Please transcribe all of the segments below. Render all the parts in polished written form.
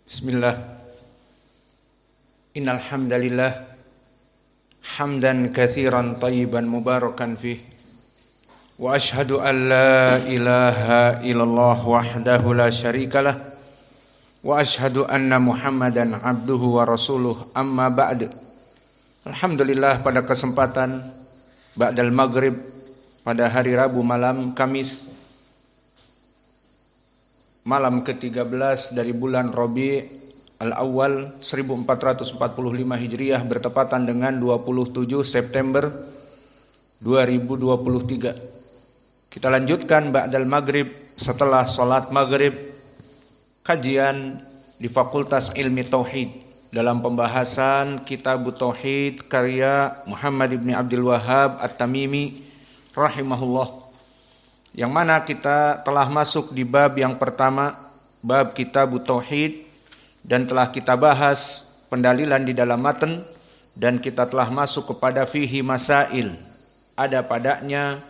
Bismillah. Innal hamdalillah hamdan katsiran thayyiban mubarakan fih. Wa asyhadu an la ilaha illallah wahdahu la syarikalah. Wa asyhadu anna Muhammadan abduhu wa rasuluh, amma ba'd. Alhamdulillah, pada kesempatan ba'dal maghrib pada hari Rabu malam Kamis malam ke-13 dari bulan Rabi' Al-Awwal 1445 Hijriah bertepatan dengan 27 September 2023. Kita lanjutkan ba'dal maghrib setelah salat maghrib kajian di Fakultas Ilmi Tauhid dalam pembahasan Kitab Tauhid karya Muhammad ibn Abdul Wahhab At-Tamimi rahimahullah, yang mana kita telah masuk di bab yang pertama, bab Kitab Tauhid, dan telah kita bahas pendalilan di dalam matan, dan kita telah masuk kepada fihi masail, ada padanya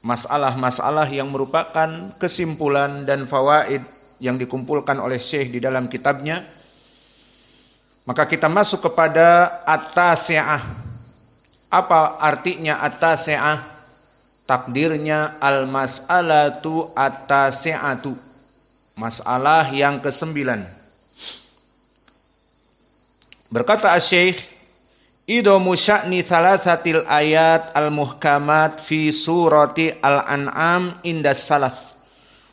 masalah-masalah yang merupakan kesimpulan dan fawaid yang dikumpulkan oleh Syekh di dalam kitabnya. Maka kita masuk kepada at-tasi'ah. Apa artinya at-tasi'ah? Takdirnya al-mas'alatu at-tasi'atu, masalah yang ke-9. Berkata Asy-Syaikh, idhamu sya'ni thalathatil ayat al-muhkamat fi surati al-an'am indas salaf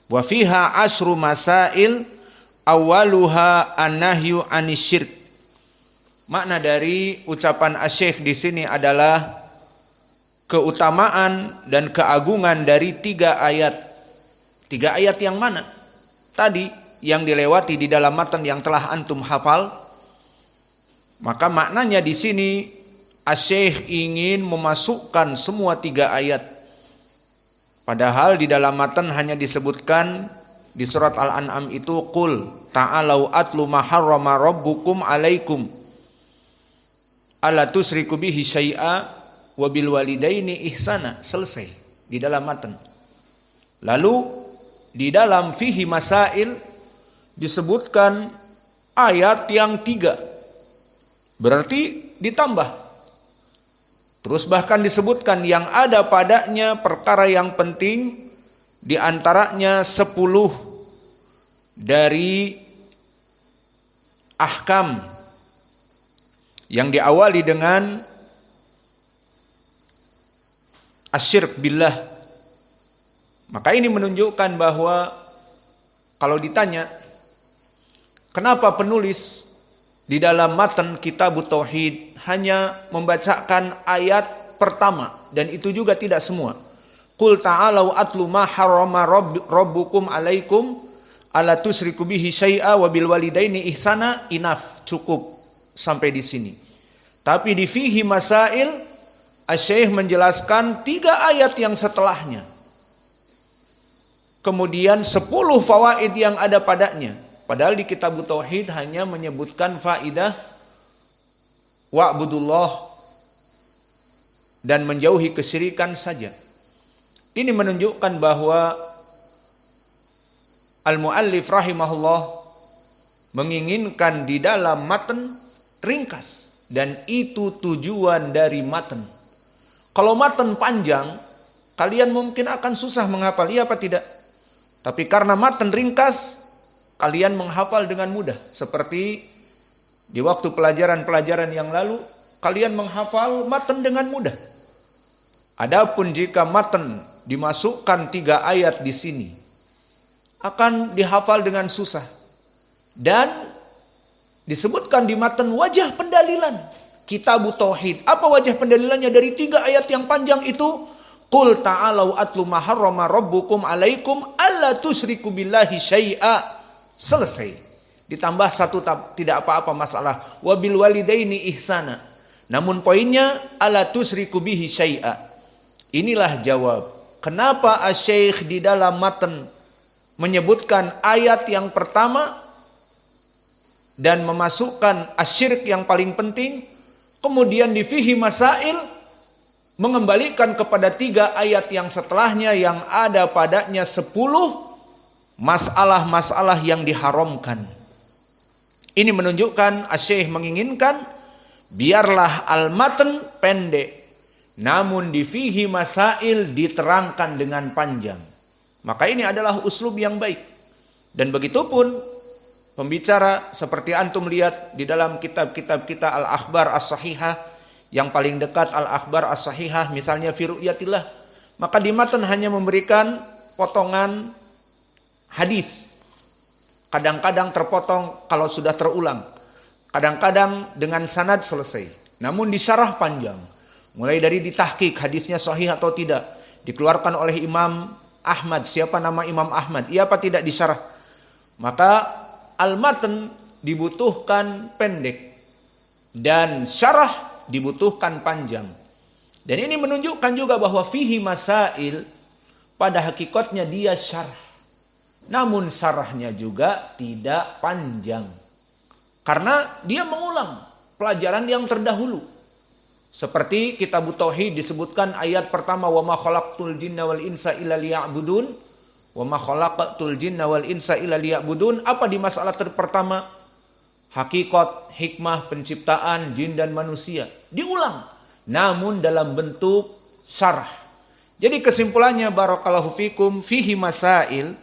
wa fiha asyru masail awwaluha an-nahyu anisyirk. Makna dari ucapan Asy-Syaikh di sini adalah keutamaan dan keagungan dari 3 ayat. 3 ayat yang mana? Tadi yang dilewati di dalam matan yang telah antum hafal. Maka maknanya di sini Asy-Syaikh ingin memasukkan semua 3 ayat. Padahal di dalam matan hanya disebutkan di surat Al-An'am itu qul ta'alau atlu ma harrama rabbukum alaikum alla tusriku bihi syai'a wabil walidaini ihsana, selesai di dalam matan. Lalu di dalam fihi masail disebutkan ayat yang 3, berarti ditambah. Terus bahkan disebutkan yang ada padanya perkara yang penting, di antaranya 10 dari ahkam yang diawali dengan asyirk billah. Maka ini menunjukkan bahwa kalau ditanya kenapa penulis di dalam matan Kitab Tauhid hanya membacakan ayat pertama, dan itu juga tidak semua. Qul ta'alau atlu ma harrama rabbukum alaikum alla tusriku bihi syai'a wa bil walidaini ihsana, enough, cukup sampai di sini. Tapi di fihi masail Asy-Syaikh menjelaskan 3 ayat yang setelahnya. Kemudian 10 fawaid yang ada padanya. Padahal di Kitab Tauhid hanya menyebutkan faidah wa'budullah dan menjauhi kesyirikan saja. Ini menunjukkan bahwa al-muallif rahimahullah menginginkan di dalam matan ringkas, dan itu tujuan dari matan. Kalau matan panjang, kalian mungkin akan susah menghafal, iya apa tidak? Tapi karena matan ringkas, kalian menghafal dengan mudah. Seperti di waktu pelajaran-pelajaran yang lalu, kalian menghafal matan dengan mudah. Adapun jika matan dimasukkan 3 ayat di sini, akan dihafal dengan susah. Dan disebutkan di matan wajah pendalilan Kitab Tauhid. Apa wajah pendalilannya dari 3 ayat yang panjang itu? Qul ta'alau atlu ma harrama rabbukum alaikum alla tusyriku billahi syai'a. Selesai. Ditambah 1 tidak apa-apa masalah. Wabil walidaini ihsana. Namun poinnya alla tusyriku bihi syai'a. Inilah jawab. Kenapa Asy-Syaikh di dalam matan menyebutkan ayat yang pertama dan memasukkan asyirk yang paling penting, kemudian di fihi masail mengembalikan kepada 3 ayat yang setelahnya yang ada padanya 10 masalah-masalah yang diharamkan. Ini menunjukkan Asy-Syaikh menginginkan biarlah al-matan pendek, namun di fihi masail diterangkan dengan panjang. Maka ini adalah uslub yang baik. Dan begitupun pembicara seperti antum lihat di dalam kitab-kitab kita Al-Akhbar As-Sahihah, yang paling dekat Al-Akhbar As-Sahihah misalnya fi ru'yatillah, maka di matan hanya memberikan potongan hadis. Kadang-kadang terpotong kalau sudah terulang. Kadang-kadang dengan sanad selesai. Namun disyarah panjang. Mulai dari ditahqiq hadisnya sahih atau tidak. Dikeluarkan oleh Imam Ahmad. Siapa nama Imam Ahmad? Iya apa tidak disyarah? Maka al-matan dibutuhkan pendek. Dan syarah dibutuhkan panjang. Dan ini menunjukkan juga bahwa fihi masail, pada hakikatnya dia syarah. Namun syarahnya juga tidak panjang. Karena dia mengulang pelajaran yang terdahulu. Seperti kitab Tauhid disebutkan ayat pertama, wa ma khalaqtul jinna wal insa illa liya'budun. Wa ma khalaqtul jinna wal insa illa liya'budun. Apa di masalah pertama? Hakikat, hikmah penciptaan jin dan manusia. Diulang. Namun dalam bentuk syarah. Jadi kesimpulannya barakallahu fikum fihi masail.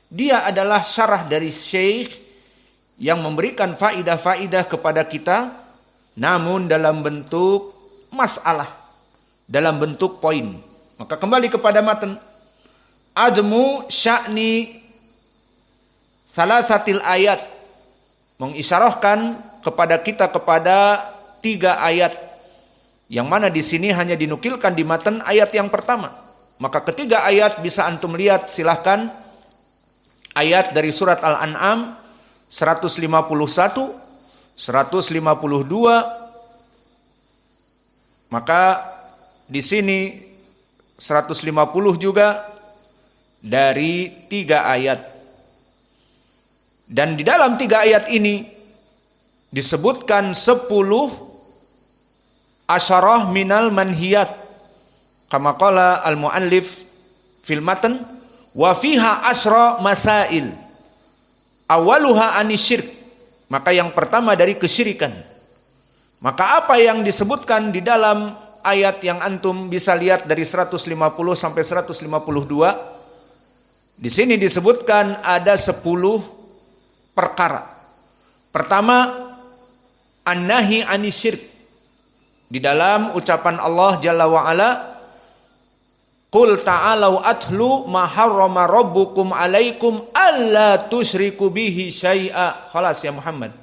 Dia adalah syarah dari syekh yang memberikan faidah-faidah kepada kita, namun dalam bentuk masalah, dalam bentuk poin. Maka kembali kepada matan. Admu sya'ni salasatil ayat, mengisyarahkan kepada kita kepada 3 ayat, yang mana di sini hanya dinukilkan di matan ayat yang pertama. Maka ketiga ayat bisa antum lihat, silahkan. Ayat dari surat Al-An'am 151, 152. Maka di sini 150 juga dari 3 ayat. Dan di dalam 3 ayat ini disebutkan 10 asyarah minal manhiyat. Kama qala al-muallif fil matan. Wa fiha asra masail. Awaluha anisyirk. Maka yang pertama dari kesyirikan. Maka apa yang disebutkan di dalam ayat yang antum bisa lihat dari 150 sampai 152. Di sini disebutkan ada 10 perkara. Pertama, an-nahi anisyirk. Di dalam ucapan Allah Jalla wa'ala, Qul ta'alau atlu ma harrama rabbukum alaikum alla tusyriku bihi syai'a. Khalas ya Muhammad.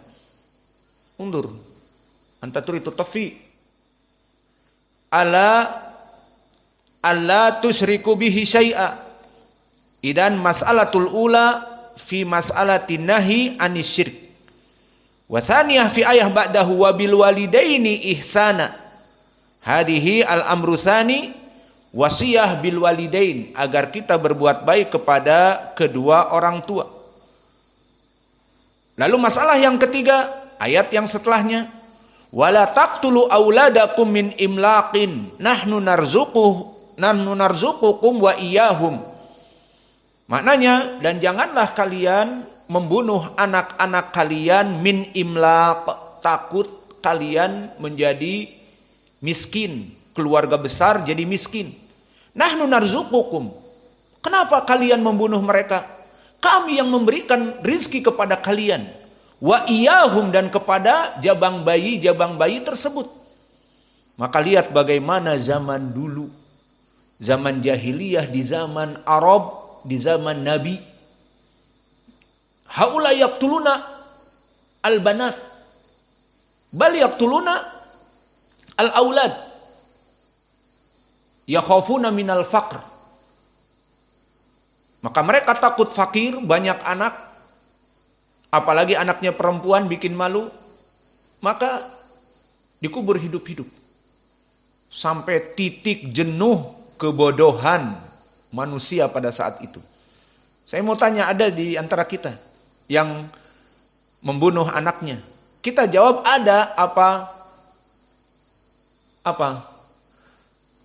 Undur. Anta turidu tafi. Alla tusyriku bihi syai'a. Idan mas'alatul ula fi mas'alatin nahi anisyirk. Wa thaniyah fi ayah ba'dahu wa bil walidaini ihsana. Hadihi al-amru tsani. Wasiyah bil walidain, agar kita berbuat baik kepada kedua orang tua. Lalu masalah yang ketiga, ayat yang setelahnya, wala taqtulu auladakum min imlaqin nahnu narzuqukum wa iyyahum. Maknanya, dan janganlah kalian membunuh anak-anak kalian min imlaq, takut kalian menjadi miskin, keluarga besar jadi miskin. Nahnu narzuqukum. Kenapa kalian membunuh mereka? Kami yang memberikan rizki kepada kalian. Wa iyahum, dan kepada jabang bayi tersebut. Maka lihat bagaimana zaman dulu. Zaman jahiliyah, di zaman Arab, di zaman Nabi. Haula yaqtuluna al-banat. Bal yaqtuluna al-aulad. Yakhafuna minal faqr. Maka mereka takut fakir, banyak anak, apalagi anaknya perempuan bikin malu, maka dikubur hidup-hidup. Sampai titik jenuh kebodohan manusia pada saat itu. Saya mau tanya, ada di antara kita yang membunuh anaknya? Kita jawab ada. Apa?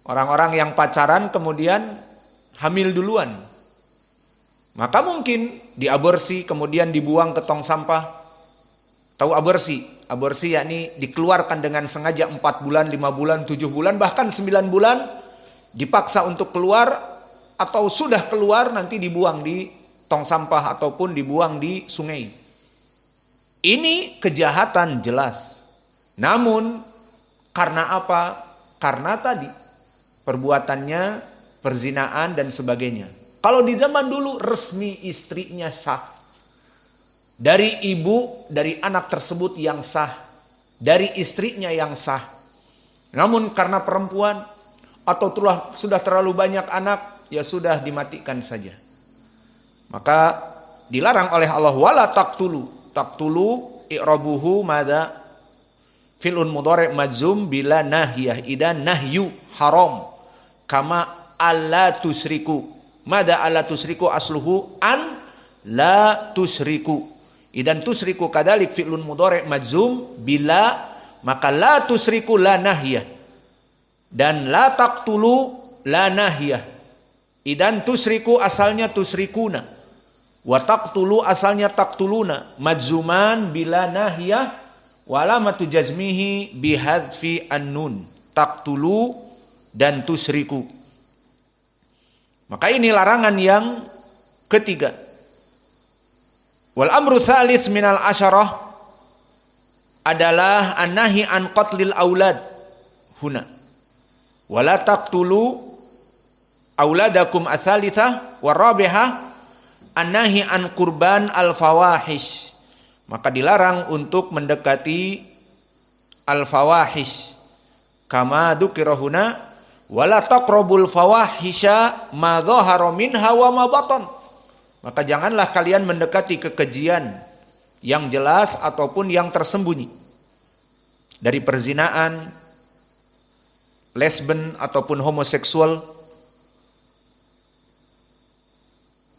Orang-orang yang pacaran kemudian hamil duluan. Maka mungkin diaborsi kemudian dibuang ke tong sampah. Tahu aborsi? Aborsi yakni dikeluarkan dengan sengaja 4 bulan, 5 bulan, 7 bulan, bahkan 9 bulan dipaksa untuk keluar atau sudah keluar nanti dibuang di tong sampah ataupun dibuang di sungai. Ini kejahatan jelas. Namun karena apa? Karena tadi perbuatannya perzinaan dan sebagainya. Kalau di zaman dulu resmi istrinya sah. Dari ibu, dari anak tersebut yang sah. Dari istrinya yang sah. Namun karena perempuan atau sudah terlalu banyak anak, ya sudah dimatikan saja. Maka dilarang oleh Allah, wala taqtulu. Taqtulu i'rabuhu madza filun mudhari' majzum bila nahiyah, idan nahyu haram kama alla tusriku. Madza alla tusriku asluhu an la tusriku. Idan tusriku kadalik fi'lun mudhari' majzum bila, maka la tusriku la nahiyah dan la taqtulu la nahiyah. Idan tusriku asalnya tusrikuna wa taqtulu asalnya taqtuluna, majzuman bila nahiyah wa alamatu jazmihi bihadfi an-nun, taqtulu dan tusriku. Maka ini larangan yang ketiga. Wal amru tsalits minal asyarah adalah an-nahi an qatlil aulad huna. Wala taqtulu auladakum ats-tsalitsah warabi'ah an-nahi an qurban al-fawahish. Maka dilarang untuk mendekati al-fawahish. Kama dzukira huna wala taqrabul fawahisha ma dhahara minha wa ma batan. Maka janganlah kalian mendekati kekejian yang jelas ataupun yang tersembunyi. Dari perzinaan, lesben ataupun homoseksual.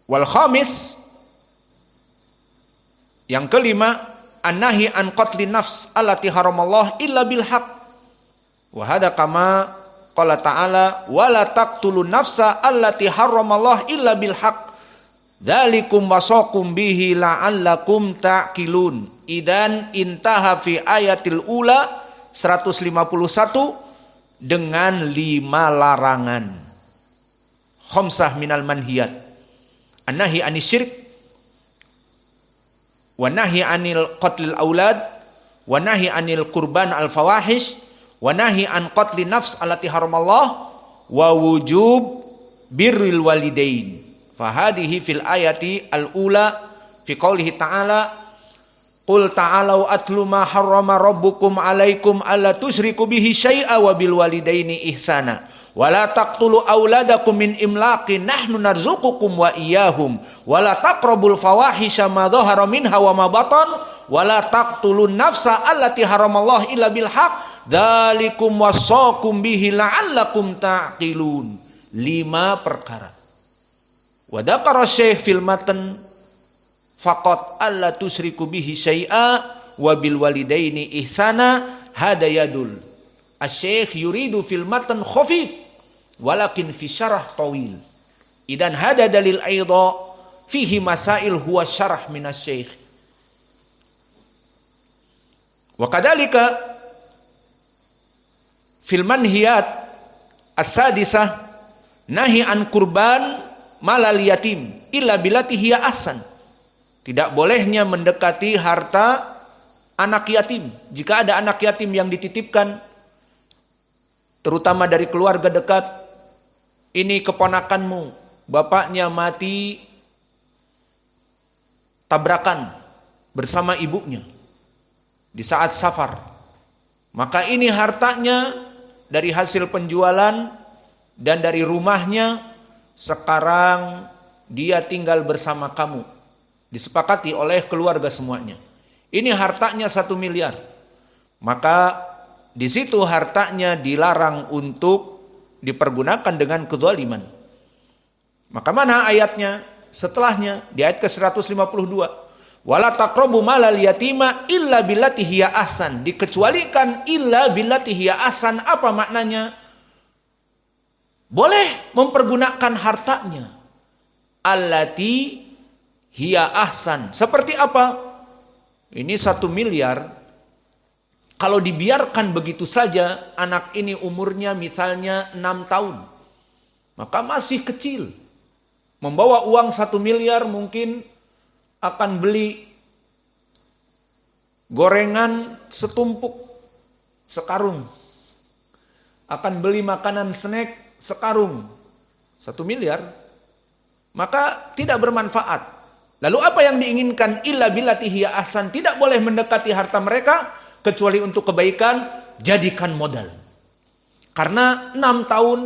Wal khamis, yang kelima, an-nahi an qatlin nafs allati haramallah illa bil haq. Wa hada kama qala ta'ala wala taqtulun nafsa allati haramallah illa bil haq. Dzalikum wasaqum bihi la'allakum ta'qilun. Idan intaha fi ayatil ula 151 dengan 5 larangan. Khamsah minal manhiyat. An-nahi anis syirk, wa nahi anil qatlil aulad, wa nahi anil qurban al fawahish, wa nahi an qatlin nafs allati haramallah, wa wujub birril walidain. Fahadihi fil ayati al-ula fi qoulihi ta'ala qul ta'alau atlu ma harrama rabbukum alaikum alla tusyriku bihi syai'a wa bil walidaini ihsana wa la taqtulu auladakum min imlaqin nahnu narzuqukum wa iyyahum wa la taqrabul fawahisha ma dhahara minha wa ma batan wa la taqtulun nafsa allati haramallahu illa bil haqq dzalikum wasaqum bihi la'allakum ta'qilun. 5 perkara. Wa dzakara syekh fil matan faqat alla tusyriku bihi syai'a wa bil walidaini ihsana hada yadul. Asy-syekh yuridu fil matan khafif walakin fi syarah tawil. Idan hada dalil aidha fihi masail huwa syarah min asy-syekh. Wa kadzalika fil manhiyat as-sadisah nahi an qurban malal yatim illa billati hiya ahsan. Tidak bolehnya mendekati harta anak yatim. Jika ada anak yatim yang dititipkan, terutama dari keluarga dekat, ini keponakanmu, bapaknya mati tabrakan bersama ibunya di saat safar. Maka ini hartanya dari hasil penjualan dan dari rumahnya, sekarang dia tinggal bersama kamu. Disepakati oleh keluarga semuanya. Ini hartanya 1 miliar. Maka di situ hartanya dilarang untuk dipergunakan dengan kezaliman. Maka mana ayatnya? Setelahnya di ayat ke-152. Wala taqrabu malal yatima illa billati hiya ahsan. Dikecualikan illa billati hiya ahsan. Apa maknanya? Boleh mempergunakan hartanya allati hiya ahsan. Seperti apa? Ini 1 miliar. Kalau dibiarkan begitu saja, anak ini umurnya misalnya 6 tahun. Maka masih kecil. Membawa uang 1 miliar mungkin akan beli gorengan setumpuk, sekarung. Akan beli makanan snack sekarung. 1 miliar. Maka tidak bermanfaat. Lalu apa yang diinginkan? Illa billati hiya ahsan. Tidak boleh mendekati harta mereka kecuali untuk kebaikan, jadikan modal. Karena 6 tahun,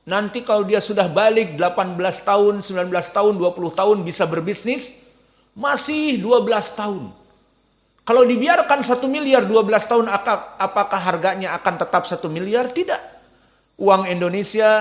nanti kalau dia sudah balik 18 tahun, 19 tahun, 20 tahun bisa berbisnis, masih 12 tahun. Kalau dibiarkan 1 miliar 12 tahun, apakah harganya akan tetap 1 miliar? Tidak. Uang Indonesia